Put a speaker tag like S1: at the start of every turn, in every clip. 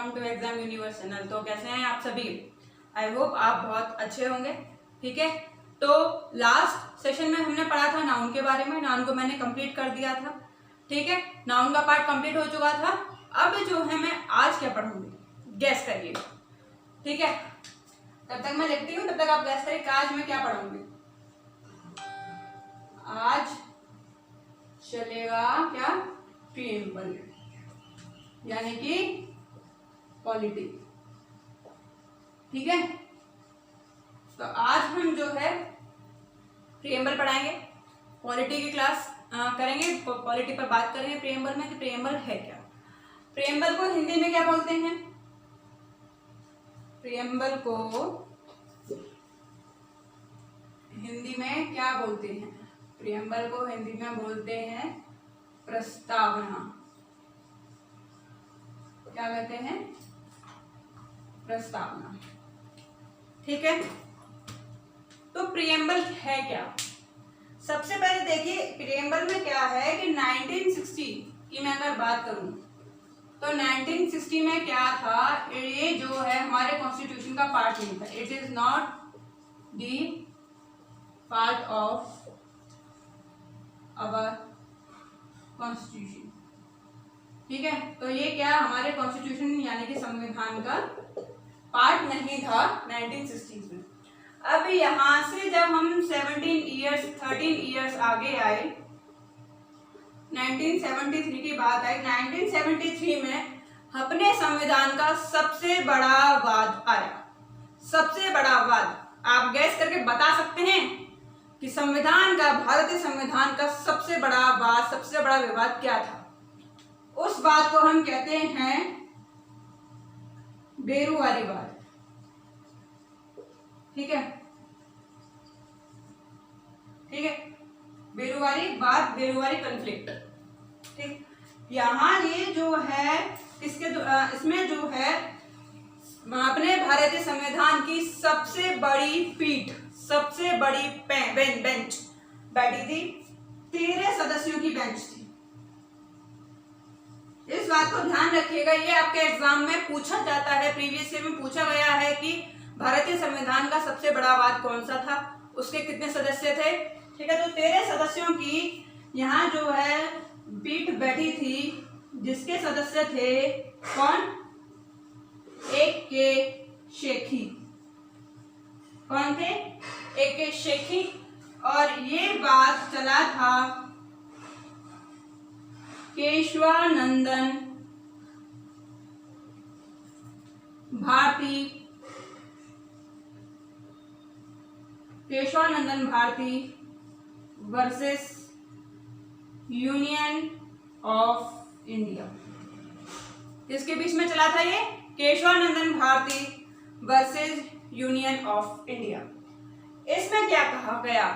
S1: Welcome to exam universe channel. तो कैसे हैं आप सभी? आई होप आप बहुत अच्छे होंगे। ठीक है, तो लास्ट सेशन में हमने पढ़ा था नाउन के बारे में। नाउन को मैंने कंप्लीट कर दिया था। ठीक है, नाउन का पार्ट कंप्लीट हो चुका था। अब जो है मैं आज क्या पढ़ूंगी, गैस करिए। ठीक है, तब तक मैं लिखती हूँ, तब तक आप गैस करिए आज मैं क्या पढ़ूंगी। आज चलेगा क्या, प्रीएम्बल, यानी कि पॉलिटी। ठीक है, तो आज हम जो है प्रीएम्बल पढ़ाएंगे, पॉलिटी की क्लास करेंगे, पॉलिटी पर बात करेंगे प्रीएम्बल में कि प्रीएम्बल है क्या। प्रीएम्बल को हिंदी में क्या बोलते हैं? प्रीएम्बल को हिंदी में क्या बोलते हैं? प्रीएम्बल को हिंदी में बोलते हैं प्रस्तावना। क्या कहते हैं? प्रस्तावना। ठीक है, तो प्रीएम्बल है क्या? सबसे पहले देखिए प्रीएम्बल में क्या है कि 1960 की मैं अगर बात करूं तो 1960 में क्या था, ये जो है हमारे कॉन्स्टिट्यूशन का पार्ट नहीं था। It is not the part of our constitution. ठीक है, तो ये क्या हमारे कॉन्स्टिट्यूशन यानी कि संविधान का पार्ट नहीं था 1960s में। अब यहां से जब हम 13 इयर्स आगे आए, 1973 की बात आई, 1973 में अपने संविधान का सबसे बड़ा वाद आया। सबसे बड़ा वाद आप गैस करके बता सकते हैं कि संविधान का, भारतीय संविधान का सबसे बड़ा वाद, सबसे बड़ा विवाद क्या था? उस बात को हम कहते हैं बेरुवारी वाद। ठीक है, ठीक है, बेरुवारी वाद, बेरुवारी कॉन्फ्लिक्ट। ठीक, यहां ये जो है इसमें जो है अपने भारतीय संविधान की सबसे बड़ी पीठ, सबसे बड़ी बेंच बैठी थी। 13 सदस्यों की बेंच थी। इस बात को ध्यान रखिएगा, ये आपके एग्जाम में पूछा जाता है, प्रीवियस ईयर में पूछा गया है कि भारतीय संविधान का सबसे बड़ा वाद कौन सा था, उसके कितने सदस्य थे। ठीक है, तो 13 सदस्यों की यहाँ जो है पीठ बैठी थी, जिसके सदस्य थे कौन? एक के शेखी। कौन थे? एक के शेखी। और ये बात चला था Keshavanandan Bharati, Keshavanandan Bharati versus union of India. किसके बीच में चला था ये? Keshavanandan Bharati versus union of India. इसमें क्या कहा गया?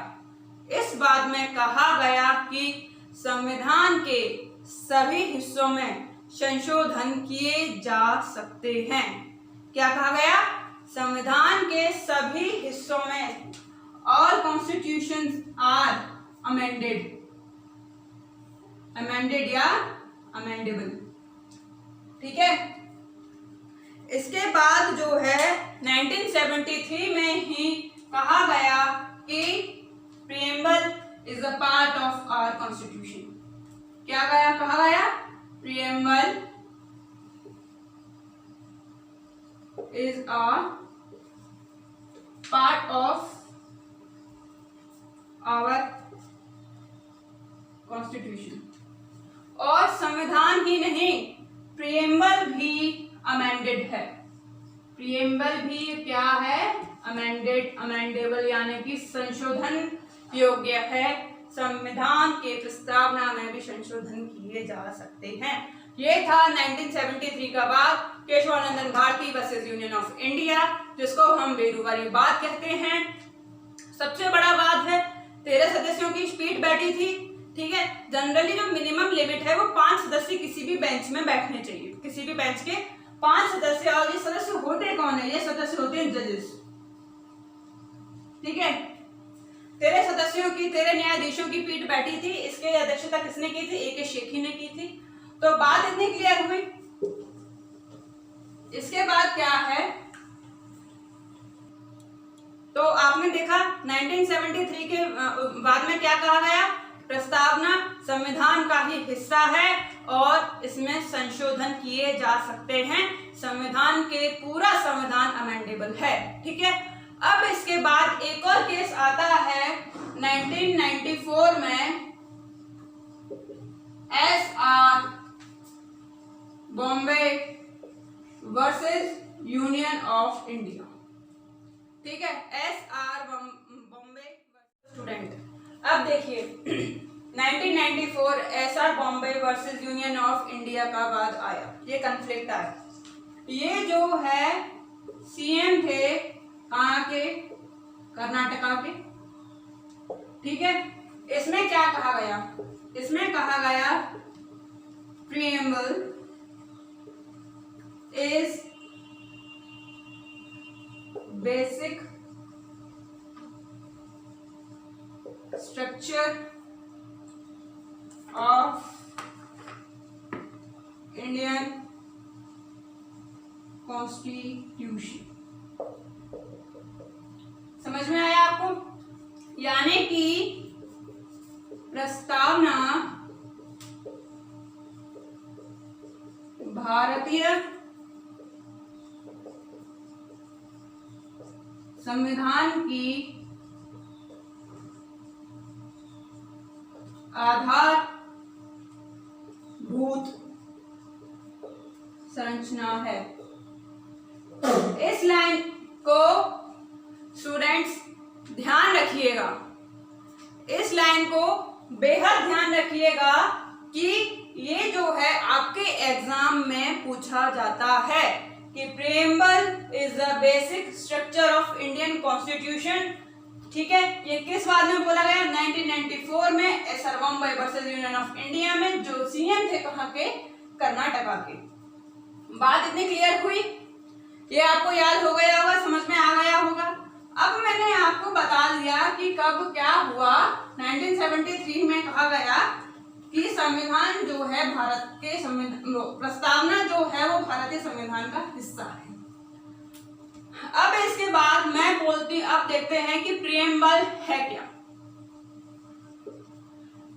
S1: इस बात में कहा गया कि संविधान के सभी हिस्सों में संशोधन किए जा सकते हैं। क्या कहा गया? संविधान के सभी हिस्सों में all constitutions are amended, amended या अमेंडेबल। ठीक है, इसके बाद जो है 1973 में ही कहा गया कि preamble is a part of our constitution. क्या कहा गया? Preamble is a part of our constitution. और संविधान ही नहीं, प्रीएम्बल भी अमेंडेड है। प्रीएम्बल भी क्या है? अमेंडेड, अमेंडेबल यानी कि संशोधन योग्य है। संविधान के प्रस्तावना में भी संशोधन किए जा सकते हैं। ये था 1973 का वाद, Keshavanandan Bharati versus union of India, जिसको हम बेरुवारी वाद कहते हैं। सबसे बड़ा वाद है, 13 सदस्यों की पीठ बैठी थी। ठीक है, जनरली जो मिनिमम लिमिट है वो 5 सदस्य किसी भी बेंच में बैठने चाहिए। किसी भी बेंच के 5 सदस्य, और ये सदस्य होते कौन है? ये सदस्य होते हैं जजेस। ठीक है, 13 सदस्यों की, 13 न्यायाधीशों की पीठ बैठी थी। इसके अध्यक्षता किसने की थी? ए के शेखी ने की थी। तो बात इतनी क्लियर हुई। इसके बाद क्या है, तो आपने देखा 1973 के बाद में क्या कहा गया, प्रस्तावना संविधान का ही हिस्सा है और इसमें संशोधन किए जा सकते हैं, संविधान के पूरा संविधान अमेंडेबल है। ठीक है, अब इसके बाद एक और केस आता है 1994 में, SR Bombay versus union of India. ठीक है, SR बॉम्बे स्टूडेंट। अब देखिए 1994 SR Bombay versus union of India का बाद आया, ये कन्फ्लिक्ट आया। ये जो है सीएम थे कहाँ के, कर्नाटका के। ठीक है, इसमें क्या कहा गया, इसमें कहा गया preamble is basic structure of Indian constitution. समझ में आया आपको? यानी कि प्रस्तावना भारतीय संविधान की आधारभूत संरचना है। इस लाइन को स्टूडेंट्स ध्यान रखिएगा, इस लाइन को बेहद ध्यान रखिएगा कि ये जो है आपके एग्जाम में पूछा जाता है कि preamble is the basic structure of Indian constitution. ठीक है, ये किस बात में बोला गया, 1994 में SR Bombay versus union of India में, जो सीएम थे कहाँ के, कर्नाटका के। बात इतनी क्लियर हुई, ये आपको याद हो गया होगा, समझ में आ गया होगा। अब मैंने आपको बता दिया कि कब क्या हुआ। 1973 में कहा गया कि संविधान जो है भारत के प्रस्तावना जो है वो भारतीय संविधान का हिस्सा है। अब इसके बाद मैं बोलती, अब देखते हैं कि प्रीएम्बल है क्या।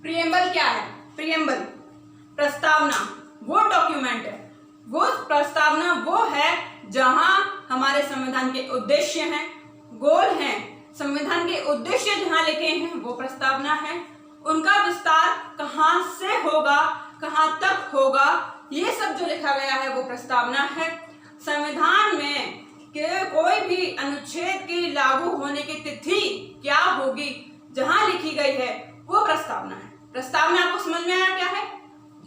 S1: प्रीएम्बल क्या है? प्रीएम्बल प्रस्तावना वो डॉक्यूमेंट है, वो प्रस्तावना वो है जहां हमारे संविधान के उद्देश्य हैं, गोल हैं, संविधान के उद्देश्य जहां लिखे हैं वो प्रस्तावना है। उनका विस्तार कहां से होगा, कहां तक होगा, ये सब जो लिखा गया है वो प्रस्तावना है। संविधान में के कोई भी अनुच्छेद की लागू होने की तिथि क्या होगी जहां लिखी गई है वो प्रस्तावना है। प्रस्तावना आपको समझ में आया क्या है?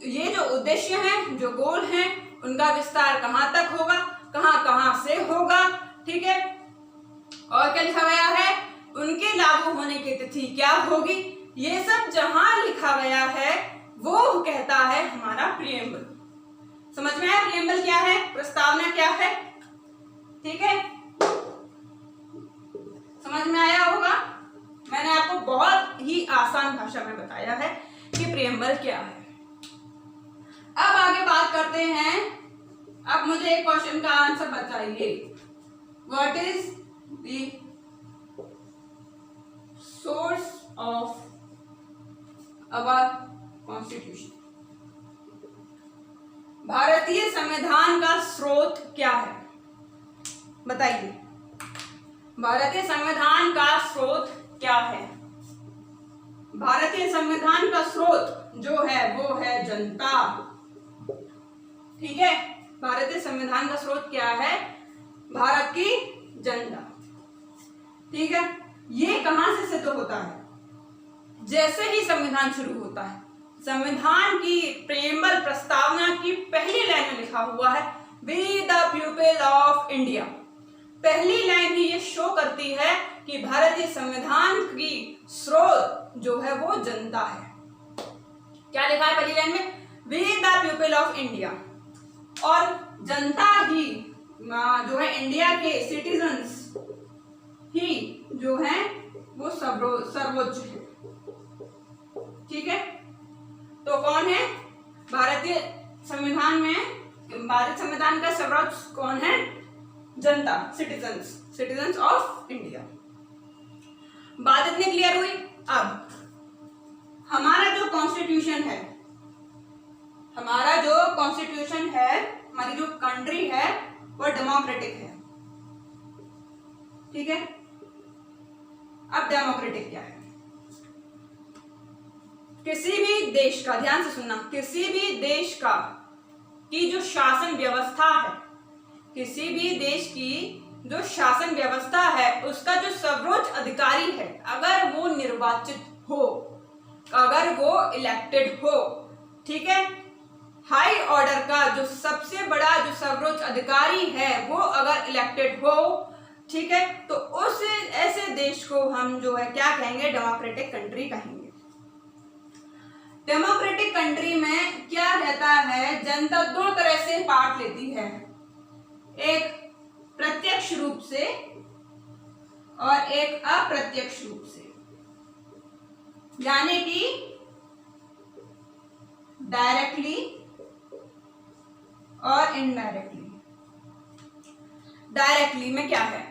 S1: ये जो उद्देश्य हैं, जो गोल हैं, उनका विस्तार कहां तक होगा, कहां कहां से होगा। ठीक है, और क्या लिखा गया है, उनके लागू होने की तिथि क्या होगी, ये सब जहां लिखा गया है वो कहता है हमारा प्रीएम्बल। समझ में आया प्रीएम्बल क्या है, प्रस्तावना क्या है? ठीक है, समझ में आया होगा। मैंने आपको बहुत ही आसान भाषा में बताया है कि प्रीएम्बल क्या है। अब आगे बात करते हैं। अब मुझे एक क्वेश्चन का आंसर बताइए, what is the source of our constitution? भारतीय संविधान का स्रोत क्या है, बताइए। भारतीय संविधान का स्रोत क्या है? भारतीय संविधान का स्रोत जो है वो है जनता। ठीक है, भारतीय संविधान का स्रोत क्या है? भारत की जनता। ठीक है, ये कहां से सिद्ध होता है? जैसे ही संविधान शुरू होता है, संविधान की प्रीएम्बल प्रस्तावना की पहली लाइन में लिखा हुआ है we the people of India. पहली लाइन ही ये शो करती है कि भारतीय संविधान की स्रोत जो है वो जनता है। क्या लिखा है पहली लाइन में? We the people of India. और जनता ही जो है, इंडिया के सिटीजन्स ही जो है वो सर्वोच्च है। ठीक है, तो कौन है? भारतीय संविधान में भारत संविधान का सर्वोच्च कौन है? जनता, सिटीजन्स ऑफ इंडिया। बात इतनी क्लियर हुई। अब हमारा जो कॉन्स्टिट्यूशन है, हमारी जो कंट्री है वो डेमोक्रेटिक है, ठीक है। अब डेमोक्रेटिक क्या है? किसी भी देश का, ध्यान से सुनना, किसी भी देश का की जो शासन व्यवस्था है, किसी भी देश की जो शासन व्यवस्था है, उसका जो सर्वोच्च अधिकारी है, अगर वो निर्वाचित हो, अगर वो इलेक्टेड हो, ठीक है, हाई ऑर्डर का जो सबसे बड़ा जो सर्वोच्च अधिकारी है वो अगर इलेक्टेड हो, ठीक है, तो उस ऐसे देश को हम जो है क्या कहेंगे? डेमोक्रेटिक कंट्री कहेंगे। डेमोक्रेटिक कंट्री में क्या रहता है? जनता दो तरह से पार्ट लेती है, एक प्रत्यक्ष रूप से और एक अप्रत्यक्ष रूप से, यानी कि डायरेक्टली और इनडायरेक्टली। डायरेक्टली में क्या है?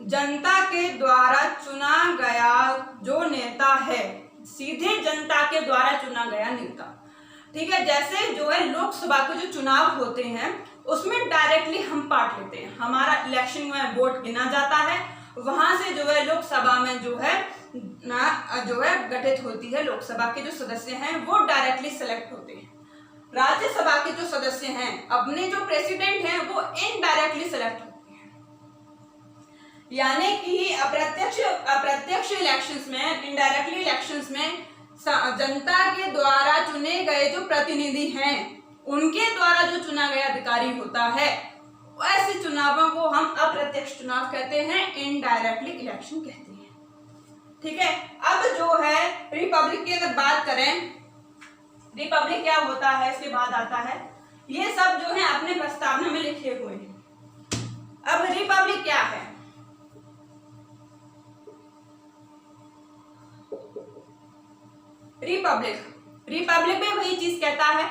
S1: जनता के द्वारा चुना गया जो नेता है, सीधे जनता के द्वारा चुना गया नेता, ठीक है। जैसे जो है लोकसभा के जो चुनाव होते हैं उसमें डायरेक्टली हम पार्ट लेते हैं, हमारा इलेक्शन में वोट गिना जाता है, वहां से जो है लोकसभा में जो है गठित होती है, लोकसभा के जो सदस्य हैं वो डायरेक्टली सेलेक्ट होते हैं। राज्यसभा के जो सदस्य हैं, अपने जो प्रेसिडेंट हैं, वो इनडायरेक्टली सेलेक्ट होते हैं, यानी कि अप्रत्यक्ष इलेक्शंस में, इनडायरेक्टली इलेक्शंस में जनता के द्वारा चुने गए जो प्रतिनिधि हैं, उनके द्वारा जो चुना गया अधिकारी होता है, ऐसे चुनावों को हम अप्रत्यक्ष चुनाव कहते हैं, इनडायरेक्टली इलेक्शन कहते हैं, ठीक है। अब जो है रिपब्लिक की अगर बात करें, रिपब्लिक क्या होता है इसके बाद आता है, ये सब जो है अपने प्रस्तावना में लिखे हुए हैं। अब रिपब्लिक क्या है? रिपब्लिक भी वही चीज कहता है,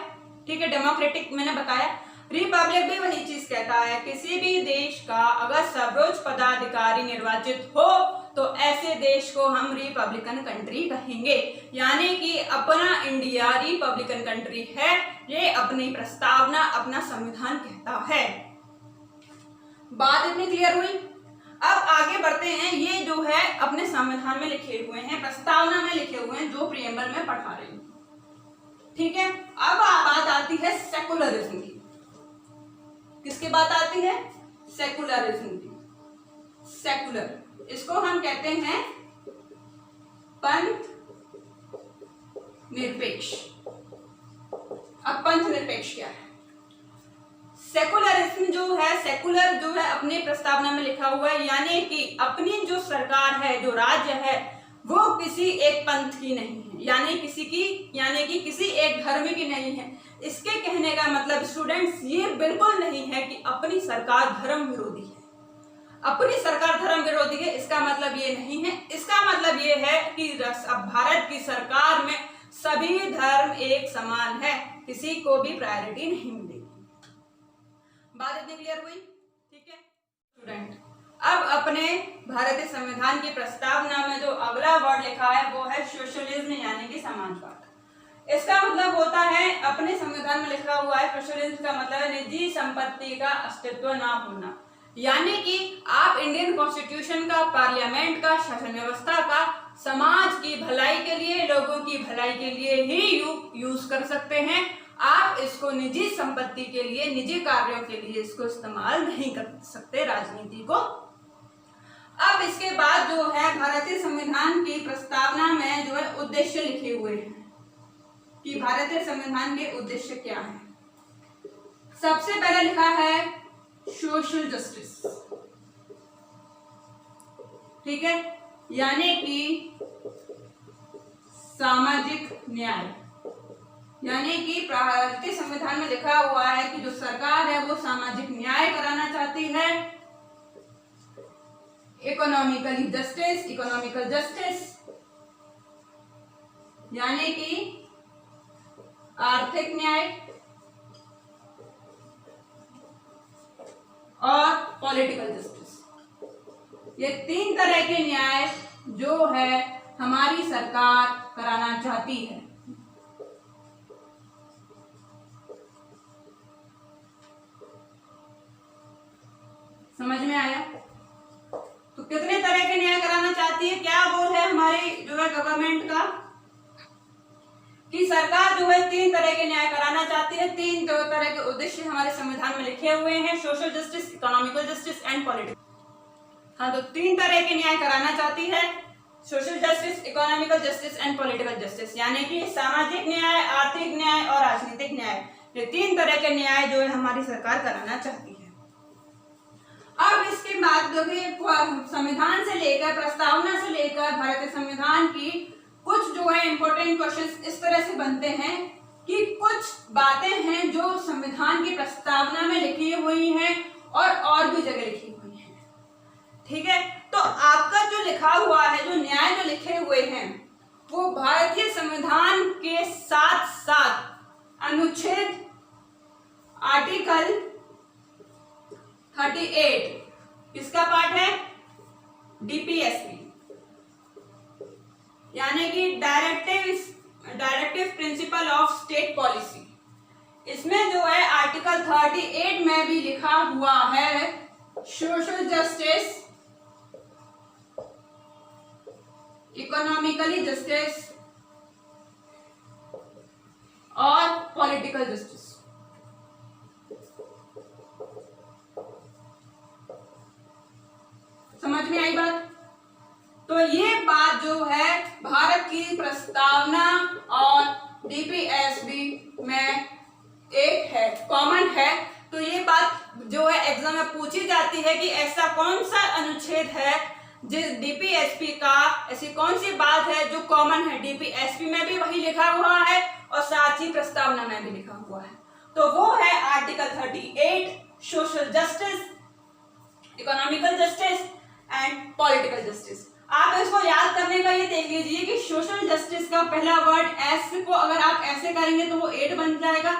S1: ठीक है। डेमोक्रेटिक मैंने बताया, रिपब्लिक भी वही चीज कहता है, किसी भी देश का अगर सर्वोच्च पदाधिकारी निर्वाचित हो तो ऐसे देश को हम रिपब्लिकन कंट्री कहेंगे, यानी कि अपना इंडिया रिपब्लिकन कंट्री है, ये अपनी प्रस्तावना, अपना संविधान कहता है। बात इतनी क्लियर हुई। अब आगे बढ़ते हैं, ये जो है अपने संविधान में लिखे हुए हैं, प्रस्तावना में लिखे हुए हैं, जो प्रियम्बल में पढ़ा रही हूं, ठीक है। अब बात आती है सेकुलरिज्म की। किसकी बात आती है? सेकुलरिज्म की। सेकुलर, इसको हम कहते हैं पंथ निरपेक्ष। अब पंथ निरपेक्ष क्या है? सेकुलरिज्म जो है, सेकुलर जो है अपनी प्रस्तावना में लिखा हुआ है, यानी कि अपनी जो सरकार है, जो राज्य है, वो किसी एक पंथ की नहीं है, यानी कि किसी एक धर्म की नहीं है। इसके कहने का मतलब स्टूडेंट्स ये बिल्कुल नहीं है कि अपनी सरकार धर्म विरोधी है। अपनी सरकार धर्म विरोधी है इसका मतलब ये नहीं है, इसका मतलब ये है कि भारत की सरकार में सभी धर्म एक समान है, किसी को भी प्रायोरिटी नहीं मिलेगी। बात इतनी क्लियर हुई, ठीक है स्टूडेंट। अब अपने भारतीय संविधान की प्रस्तावना में जो अगला वर्ड लिखा है वो है सोशलिज्म, यानी कि समाजवाद। इसका मतलब होता है, अपने संविधान में लिखा हुआ है, सोशलिज्म का मतलब है निजी संपत्ति का अस्तित्व ना होना, यानी कि आप इंडियन कॉन्स्टिट्यूशन का, पार्लियामेंट का, शासन व्यवस्था का समाज की भलाई के लिए, लोगों की भलाई के लिए ही यूज कर सकते हैं। आप इसको निजी संपत्ति के लिए, निजी कार्यों के लिए इसको इस्तेमाल नहीं कर सकते, राजनीति को। अब इसके बाद जो है भारतीय संविधान की प्रस्तावना में जो है उद्देश्य लिखे हुए हैं कि भारतीय संविधान के उद्देश्य क्या है। सबसे पहले लिखा है सोशल जस्टिस, ठीक है, यानी कि सामाजिक न्याय, यानी कि भारतीय संविधान में लिखा हुआ है कि जो सरकार है वो सामाजिक न्याय कराना चाहती है। इकोनॉमिकल जस्टिस यानी कि आर्थिक न्याय, पॉलिटिकल जस्टिस। ये 3 तरह के न्याय जो है हमारी सरकार कराना चाहती है। समझ में आया? तो कितने तरह के न्याय कराना चाहती है? क्या गोल है हमारी जो है गवर्नमेंट का कि सरकार जो है 3 तरह के न्याय कराना चाहती है। 3 तरह के उद्देश्य हमारे संविधान में लिखे हुए हैं, social justice, economical justice and political. हाँ, तो 3 तरह के न्याय कराना चाहती है, social justice, economical justice and political justice, यानी कि सामाजिक न्याय, आर्थिक न्याय और राजनीतिक न्याय। ये 3 तरह के न्याय जो है हमारी सरकार कराना चाहती है। अब इसके बाद देखिए संविधान से लेकर, प्रस्तावना से लेकर भारतीय संविधान की कुछ जो है इंपॉर्टेंट क्वेश्चंस इस तरह से बनते हैं कि कुछ बातें हैं जो संविधान की प्रस्तावना में लिखी हुई हैं और भी जगह लिखी हुई हैं। ठीक है, तो आपका जो लिखा हुआ है, जो न्याय जो लिखे हुए हैं, वो भारतीय संविधान के साथ साथ अनुच्छेद आर्टिकल 38 किसका पार्ट है? डीपीएसपी, यानी कि directive principle of state policy. इसमें जो है आर्टिकल 38 में भी लिखा हुआ है सोशल जस्टिस, इकोनॉमिकली जस्टिस और पॉलिटिकल जस्टिस। समझ में आई बात? तो ये बात जो है भारत की प्रस्तावना और डीपीएसबी में एक है, कॉमन है। तो ये बात जो है एग्जाम में पूछी जाती है कि ऐसा कौन सा अनुच्छेद है जिस डीपीएसपी का, ऐसी कौन सी बात है जो कॉमन है, डीपीएसपी में भी वही लिखा हुआ है और साथ ही प्रस्तावना में भी लिखा हुआ है। तो वो है article 38, social justice, economical justice and political justice. आप इसको याद करने का ये देख लीजिए कि सोशल जस्टिस का पहला वर्ड एस को अगर आप ऐसे करेंगे तो वो 8 बन जाएगा,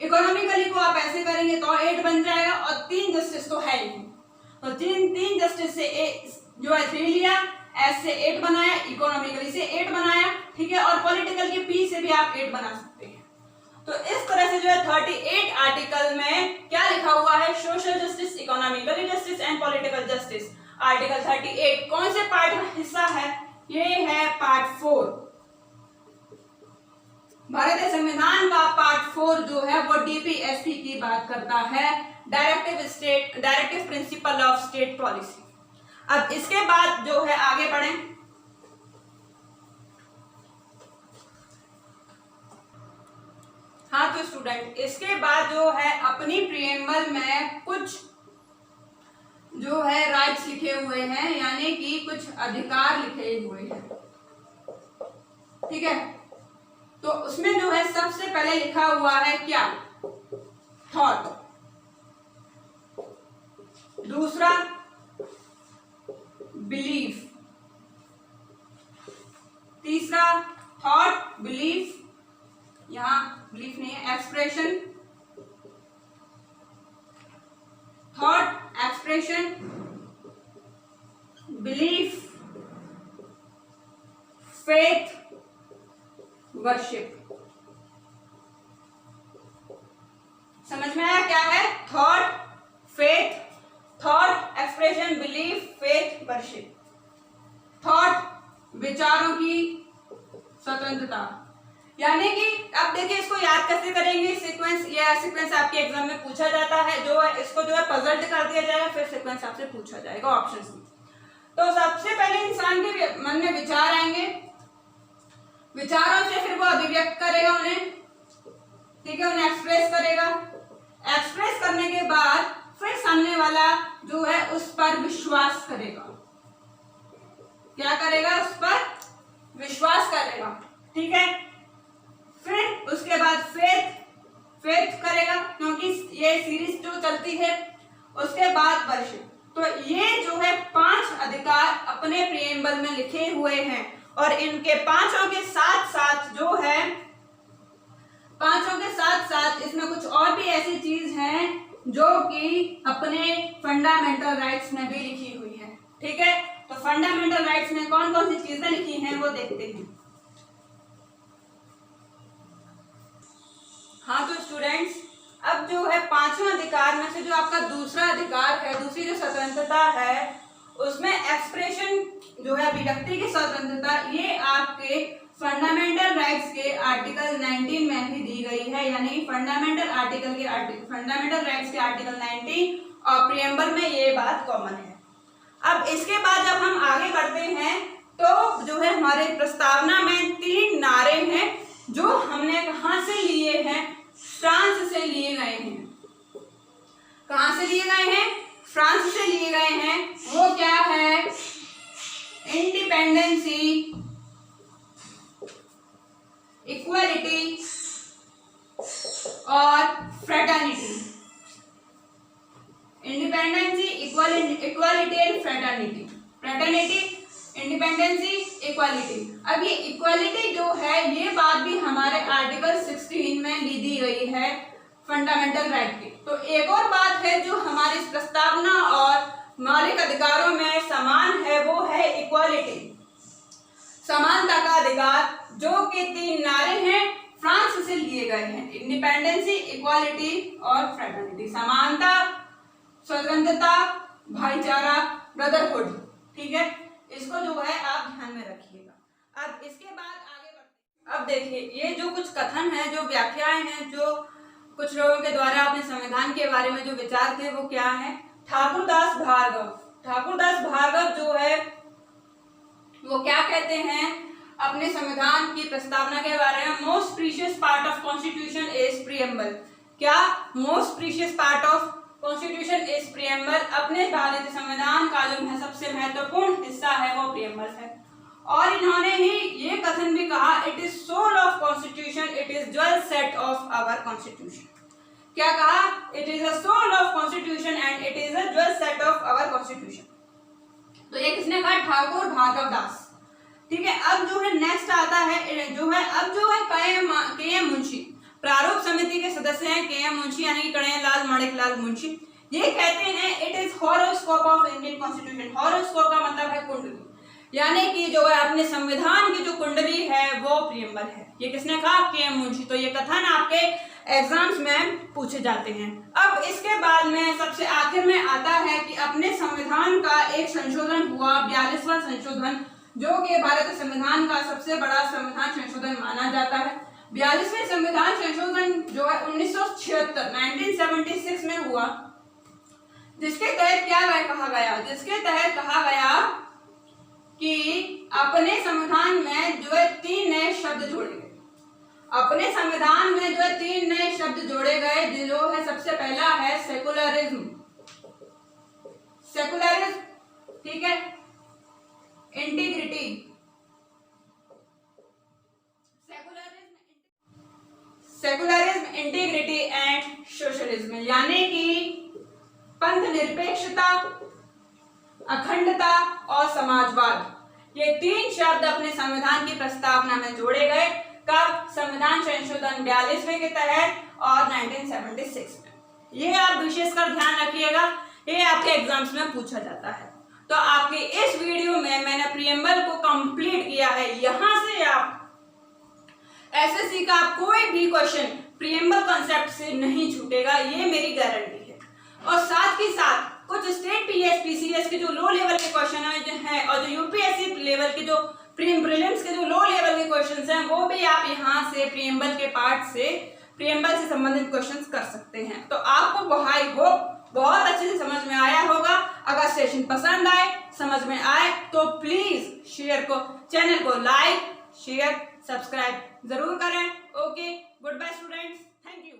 S1: इकोनॉमिकली को आप ऐसे करेंगे तो 8 बन जाएगा, और 3 जस्टिस तो है ही। तो 3 जस्टिस से जो है 3 लिया, एस से 8 बनाया, इकोनॉमिकली से 8 बनाया, ठीक है, और पॉलिटिकल के पी से भी आप 8 बना सकते हैं। तो इस तरह से जो है 38 आर्टिकल में क्या लिखा हुआ है? Social justice, economical justice and political justice. Article 38 कौन से पार्ट का हिस्सा है? ये है पार्ट 4। भारतीय संविधान का पार्ट 4 जो है वो डीपीएसपी की बात करता है, directive principle of state policy. अब इसके बाद जो है आगे बढ़ें। हाँ, तो स्टूडेंट इसके बाद जो है अपनी प्रीएम्बल में कुछ जो है राइट्स लिखे हुए हैं, यानी कि कुछ अधिकार लिखे हुए हैं। ठीक है, तो उसमें जो है सबसे पहले लिखा हुआ है क्या? थॉट। दूसरा बिलीफ। तीसरा थॉट, बिलीफ, यहां बिलीफ नहीं है, expression, thought, expression, belief, faith, worship. समझ में आया क्या है? Thought, faith, thought, expression, belief, faith, worship. Thought विचारों की स्वतंत्रता, यानी कि अब देखिए इसको याद कैसे करेंगे? सीक्वेंस, या सीक्वेंस आपके एग्जाम में पूछा जाता है, जो है इसको जो है पजल्ड कर दिया जाएगा, फिर सीक्वेंस आपसे पूछा जाएगा ऑप्शंस में। तो सबसे पहले इंसान के मन में विचार आएंगे, विचारों से फिर वो अभिव्यक्त करेगा उन्हें, ठीक है, उन्हें एक्सप्रेस करेगा। एक्सप्रेस करने के बाद फिर सामने वाला जो है उस पर विश्वास करेगा। क्या करेगा? उस पर विश्वास करेगा, ठीक है। फिर उसके बाद फेथ करेगा, क्योंकि ये सीरीज जो चलती है। उसके बाद वर्शिप। तो ये जो है 5 अधिकार अपने प्रीएम्बल में लिखे हुए हैं, और इनके पांचों के साथ साथ जो है, पांचों के साथ साथ इसमें कुछ और भी ऐसी चीज है जो कि अपने फंडामेंटल राइट्स में भी लिखी हुई है। ठीक है, तो फंडामेंटल राइट्स में कौन कौन सी चीजें लिखी हैं वो देखते हैं। हाँ तो स्टूडेंट्स, अब जो है पांचवा अधिकार में से जो आपका दूसरा अधिकार है, दूसरी जो स्वतंत्रता है, उसमें एक्सप्रेशन जो है अभिव्यक्ति की स्वतंत्रता, ये आपके फंडामेंटल राइट्स के आर्टिकल 19 में भी दी गई है। यानी फंडामेंटल राइट्स के आर्टिकल 19 और प्रियम्बल में ये बात कॉमन है। अब इसके बाद जब हम आगे बढ़ते हैं तो जो है हमारे प्रस्तावना में 3 नारे हैं जो हमने कहां से लिए हैं, फ्रांस से लिए गए हैं। कहां से लिए गए हैं? फ्रांस से लिए गए हैं। वो क्या है? इंडिपेंडेंसी, इक्वालिटी और fraternity. Independency, equality and fraternity. Fraternity, independency, equality. अब ये इक्वालिटी जो है, ये बात भी हमारे आर्टिकल 16 में दी गई है फंडामेंटल राइट की। तो एक और बात है जो हमारी प्रस्तावना और मौलिक अधिकारों में समान है, वो है इक्वालिटी, समानता का अधिकार, जो कि 3 नारे हैं, फ्रांस से लिए गए हैं। इंडिपेंडेंसी, इक्वालिटी और फ्रेटर्निटी। समानता, स्वतंत्रता, भाईचारा, ब्रदरहुड। ठीक है, इसको जो है आप ध्यान में रखिएगा। अब इसके बाद आगे बढ़ते। अब देखिए, ये जो कुछ कथन है, जो व्याख्याएं हैं, जो कुछ लोगों के द्वारा अपने संविधान के बारे में जो विचार थे, वो क्या है? ठाकुरदास भार्गव जो है वो क्या कहते हैं अपने संविधान की प्रस्तावना के बारे में? Most precious part of constitution is preamble. क्या? Most precious part of constitution is preamble. अपने भारतीय संविधान का जो सबसे महत्वपूर्ण हिस्सा है वो प्रियम्बल है। और इन्होंने ही ये कथन भी कहा, it is soul of constitution, it is jewel set of our constitution. क्या कहा? It is a soul of constitution and it is a jewel set of our constitution. तो ये किसने कहा? ठाकुर भार्गव दास। ठीक है, अब जो है नेक्स्ट आता है जो है के एम मुंशी, प्रारूप समिति के सदस्य हैं के एम मुंशी, यानी कि कन्हैयालाल माणिकलाल मुंशी। ये कहते हैं it is horoscope of Indian constitution. Horoscope का मतलब है कुंडली, यानी कि जो है अपने संविधान की जो कुंडली है वो प्रियम्बल है। ये किसने कहा? के एम मुंशी। तो ये कथन आपके एग्जाम्स में पूछे जाते हैं। अब इसके बाद में सबसे आखिर में आता है कि अपने संविधान का एक संशोधन हुआ, 42वां संशोधन, जो कि भारतीय संविधान का सबसे बड़ा संविधान संशोधन माना जाता है। 42वें संविधान संशोधन जो है 1976 में हुआ, जिसके तहत क्या कहा गया? जिसके तहत कहा गया कि अपने संविधान में जो है 3 नए शब्द जोड़े गए। अपने संविधान में जो है 3 नए शब्द जोड़े गए, जो है सबसे पहला है सेकुलरिज्म। ठीक है, integrity, secularism, integrity and socialism, यानी कि पंथ निरपेक्षता, अखंडता और समाजवाद। ये 3 शब्द अपने संविधान की प्रस्तावना में जोड़े गए। कब? संविधान संशोधन 42वें के तहत और 1976 में। ये आप विशेषकर ध्यान रखिएगा, ये आपके एग्जाम्स में पूछा जाता है। तो आपके इस वीडियो में मैंने प्रियम्बल को कंप्लीट किया है। यहां से आप एसएससी का कोई भी क्वेश्चन प्रियम्बल कॉन्सेप्ट से नहीं छूटेगा, ये मेरी गारंटी है। और साथ ही साथ कुछ स्टेट पीएस पीसीएस के जो लो लेवल के क्वेश्चन हैं और जो यूपीएससी लेवल के जो प्रीलिम्स के जो लो लेवल के क्वेश्चंस हैं, वो भी आप यहां से प्रियम्बल के पार्ट से, प्रियम्बल से संबंधित क्वेश्चंस कर सकते हैं। तो आपको आई होप बहुत अच्छे से समझ में आया होगा। अगर सेशन पसंद आए, समझ में आए, तो प्लीज चैनल को लाइक, शेयर, सब्सक्राइब जरूर करें। Okay, good bye students, thank you.